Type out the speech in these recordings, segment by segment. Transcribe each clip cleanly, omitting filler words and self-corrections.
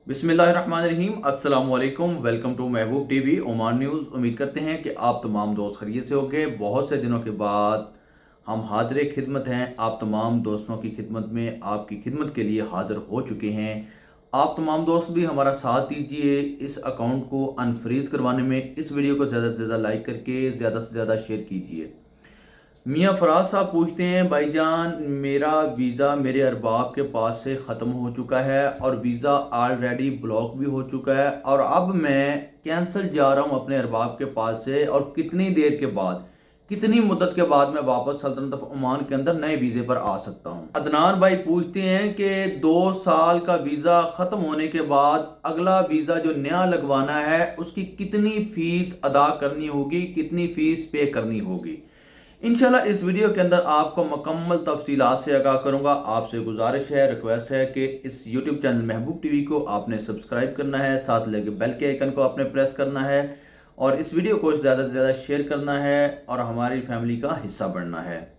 बिस्मिल्लाहिर्रहमानिर्रहीम। अस्सलाम वालेकुम। Welcome to Mehboob TV Oman news. उम्मीद करते हैं कि आप तमाम दोस्त खैरियत से होंगे। बहुत से दिनों के बाद हम हाजिर खिदमत हैं, आप तमाम दोस्तों की खिदमत में, आपकी खिदमत के लिए हाजिर हो चुके हैं। आप तमाम दोस्त भी हमारा साथ दीजिए इस अकाउंट को अनफ्रीज़ करवाने में। इस वीडियो को ज़्यादा से ज़्यादा लाइक करके ज़्यादा से ज़्यादा शेयर कीजिए। मियाँ फराज साहब पूछते हैं, भाईजान मेरा वीज़ा मेरे अरबाब के पास से ख़त्म हो चुका है और वीज़ा ऑलरेडी ब्लॉक भी हो चुका है और अब मैं कैंसिल जा रहा हूँ अपने अरबाब के पास से, और कितनी देर के बाद, कितनी मुद्दत के बाद मैं वापस सल्तनत ऑफ ओमान के अंदर नए वीज़े पर आ सकता हूँ। अदनान भाई पूछते हैं कि 2 साल का वीज़ा ख़त्म होने के बाद अगला वीज़ा जो नया लगवाना है उसकी कितनी फ़ीस अदा करनी होगी, कितनी फ़ीस पे करनी होगी। इंशाल्लाह इस वीडियो के अंदर आपको मुकम्मल तफसीलात से आगाह करूंगा। आपसे गुजारिश है, रिक्वेस्ट है कि इस यूट्यूब चैनल महबूब टीवी को आपने सब्सक्राइब करना है, साथ लगे बेल के आइकन को आपने प्रेस करना है और इस वीडियो को ज़्यादा से ज़्यादा शेयर करना है और हमारी फैमिली का हिस्सा बनना है।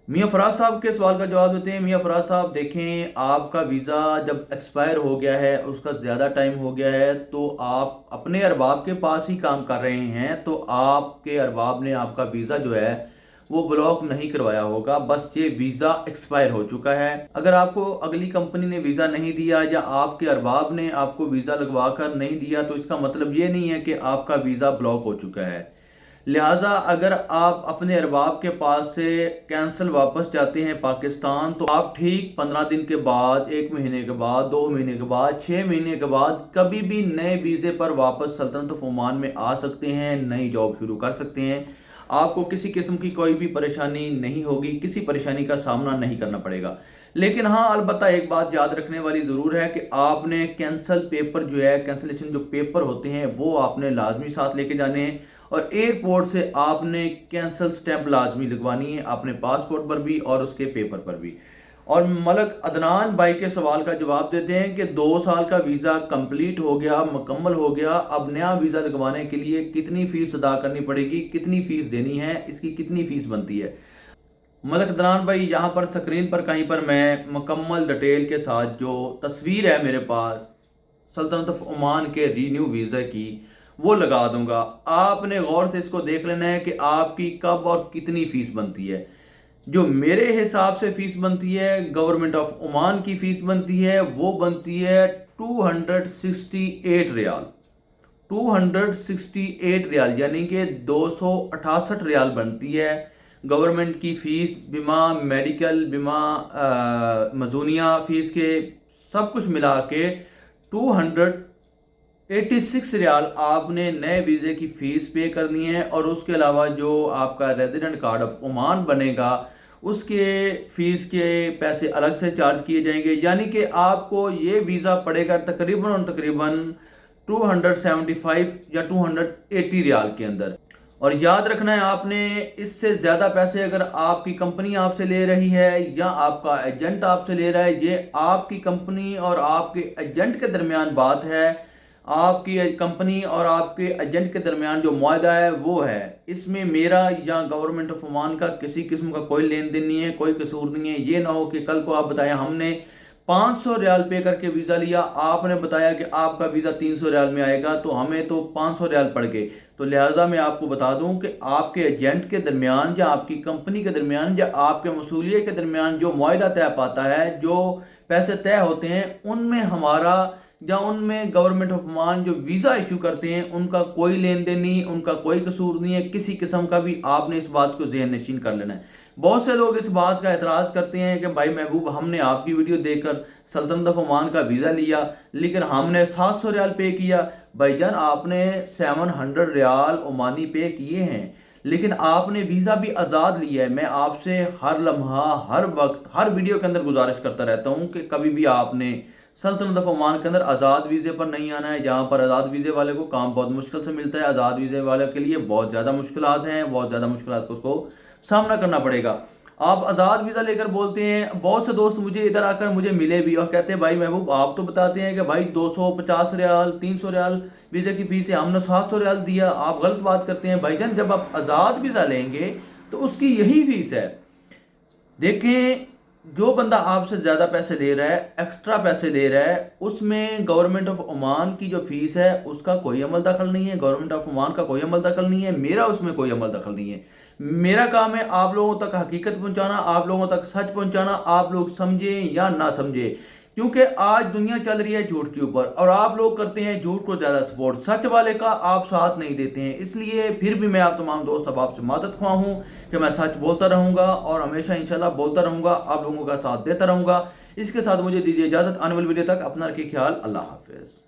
मियाँ फराज साहब के सवाल का जवाब देते हैं। मियाँ फराज साहब देखें, आपका वीज़ा जब एक्सपायर हो गया है, उसका ज़्यादा टाइम हो गया है, तो आप अपने अरबाब के पास ही काम कर रहे हैं, तो आपके अरबाब ने आपका वीज़ा जो है वो ब्लॉक नहीं करवाया होगा, बस ये वीज़ा एक्सपायर हो चुका है। अगर आपको अगली कंपनी ने वीज़ा नहीं दिया या आपके अरबाब ने आपको वीज़ा लगवा कर नहीं दिया तो इसका मतलब ये नहीं है कि आपका वीज़ा ब्लॉक हो चुका है। लिहाजा अगर आप अपने अरबाब के पास से कैंसिल वापस जाते हैं पाकिस्तान, तो आप ठीक 15 दिन के बाद, 1 महीने के बाद, 2 महीने के बाद, 6 महीने के बाद कभी भी नए वीज़े पर वापस सल्तनत ऑफ ओमान में आ सकते हैं, नई जॉब शुरू कर सकते हैं। आपको किसी किस्म की कोई भी परेशानी नहीं होगी, किसी परेशानी का सामना नहीं करना पड़ेगा। लेकिन हाँ, अलबत्ता एक बात याद रखने वाली ज़रूर है कि आपने कैंसल पेपर जो है, कैंसलेशन जो पेपर होते हैं वो आपने लाजमी साथ लेके जाने हैं और एयरपोर्ट से आपने कैंसल स्टैंप लाजमी लगवानी है, अपने पासपोर्ट पर भी और उसके पेपर पर भी। और मलक अदनान भाई के सवाल का जवाब देते हैं कि 2 साल का वीज़ा कंप्लीट हो गया, मुकम्मल हो गया, अब नया वीज़ा लगवाने के लिए कितनी फ़ीस अदा करनी पड़ेगी, कितनी फ़ीस देनी है, इसकी कितनी फ़ीस बनती है। मलक अदनान भाई, यहाँ पर स्क्रीन पर कहीं पर मैं मुकम्मल डिटेल के साथ जो तस्वीर है मेरे पास सल्तनत ऑफ ओमान के रीन्यू वीज़ा की वो लगा दूंगा। आपने गौर से इसको देख लेना है कि आपकी कब और कितनी फ़ीस बनती है। जो मेरे हिसाब से फीस बनती है, गवर्नमेंट ऑफ ओमान की फीस बनती है, वो बनती है 268 रियाल। 268 रियाल यानी कि 268 रियाल बनती है गवर्नमेंट की फीस, बिमा मेडिकल, बिमा मजूनिया फीस के सब कुछ मिला के 286 रियाल आपने नए वीज़े की फ़ीस पे करनी है। और उसके अलावा जो आपका रेजिडेंट कार्ड ऑफ ओमान बनेगा उसके फ़ीस के पैसे अलग से चार्ज किए जाएंगे, यानी कि आपको ये वीज़ा पड़ेगा तकरीबन 275 या 280 रियाल के अंदर। और याद रखना है आपने, इससे ज़्यादा पैसे अगर आपकी कंपनी आपसे ले रही है या आपका एजेंट आपसे ले रहा है, ये आपकी कंपनी और आपके एजेंट के दरमियान बात है। आपकी कंपनी और आपके एजेंट के दरमियान जो मुआहदा है वो है, इसमें मेरा या गवर्नमेंट ऑफ ओमान का किसी किस्म का कोई लेन देन नहीं है, कोई कसूर नहीं है। ये ना हो कि कल को आप बताएं हमने 500 रियाल पे करके वीज़ा लिया, आपने बताया कि आपका वीज़ा 300 रियाल में आएगा, तो हमें तो 500 रियाल पड़ गए। तो लिहाजा मैं आपको बता दूं कि आपके एजेंट के दरमियान या आपकी कंपनी के दरमियान या आपके मसूलिये के दरमियान जो मुआहदा तय पाता है, जो पैसे तय होते हैं, उनमें हमारा या उनमें गवर्नमेंट ऑफ ओमान जो वीज़ा इशू करते हैं उनका कोई लेन देन नहीं, उनका कोई कसूर नहीं है किसी किस्म का भी। आपने इस बात को ज़हन नशीन कर लेना है। बहुत से लोग इस बात का एतराज़ करते हैं कि भाई महबूब, हमने आपकी वीडियो देखकर सल्तनत ऑफ ओमान का वीज़ा लिया लेकिन हमने 700 रियाल पे किया। भाईजान, आपने 700 रियाल ओमानी पे किए हैं लेकिन आपने वीज़ा भी आज़ाद लिया है। मैं आपसे हर लम्हा, हर वक्त, हर वीडियो के अंदर गुजारिश करता रहता हूँ कि कभी भी आपने सल्तनत ऑफ ओमान के अंदर आज़ाद वीज़े पर नहीं आना है। जहाँ पर आज़ाद वीज़े वाले को काम बहुत मुश्किल से मिलता है, आज़ाद वीज़े वाले के लिए बहुत ज़्यादा मुश्किलात हैं, बहुत ज़्यादा मुश्किलात को उसको सामना करना पड़ेगा। आप आज़ाद वीज़ा लेकर बोलते हैं, बहुत से दोस्त मुझे इधर आकर मुझे मिले भी और कहते हैं भाई महबूब, आप तो बताते हैं कि भाई 250 रियाल, 300 रियाल वीज़े की फ़ीस है, हमने 700 रियाल दिया। आप गलत बात करते हैं भाईजान। जब आप आज़ाद वीज़ा लेंगे तो उसकी यही फ़ीस है। देखें, جو بندہ آپ سے زیادہ پیسے لے رہا ہے، ایکسٹرا پیسے لے رہا ہے، اس میں گورنمنٹ آف عمان کی جو فیس ہے اس کا کوئی عمل دخل نہیں ہے، گورنمنٹ آف عمان کا کوئی عمل دخل نہیں ہے، میرا اس میں کوئی عمل دخل نہیں ہے۔ میرا کام ہے آپ لوگوں تک حقیقت پہنچانا، آپ لوگوں تک سچ پہنچانا، آپ لوگ سمجھیں یا نہ سمجھیں، کیونکہ آج دنیا چل رہی ہے جھوٹ کے اوپر، اور آپ لوگ کرتے ہیں جھوٹ کو زیادہ سپورٹ، سچ والے کا آپ ساتھ نہیں دیتے ہیں۔ اس لیے پھر بھی میں آپ تمام دوست اب آپ سے مدد خواہ ہوں کہ میں سچ بولتا رہوں گا اور ہمیشہ انشاءاللہ بولتا رہوں گا، آپ لوگوں کا ساتھ دیتا رہوں گا۔ اس کے ساتھ مجھے دیجیے اجازت، آنے والی ویڈیو تک اپنا رکھیے خیال، اللہ حافظ۔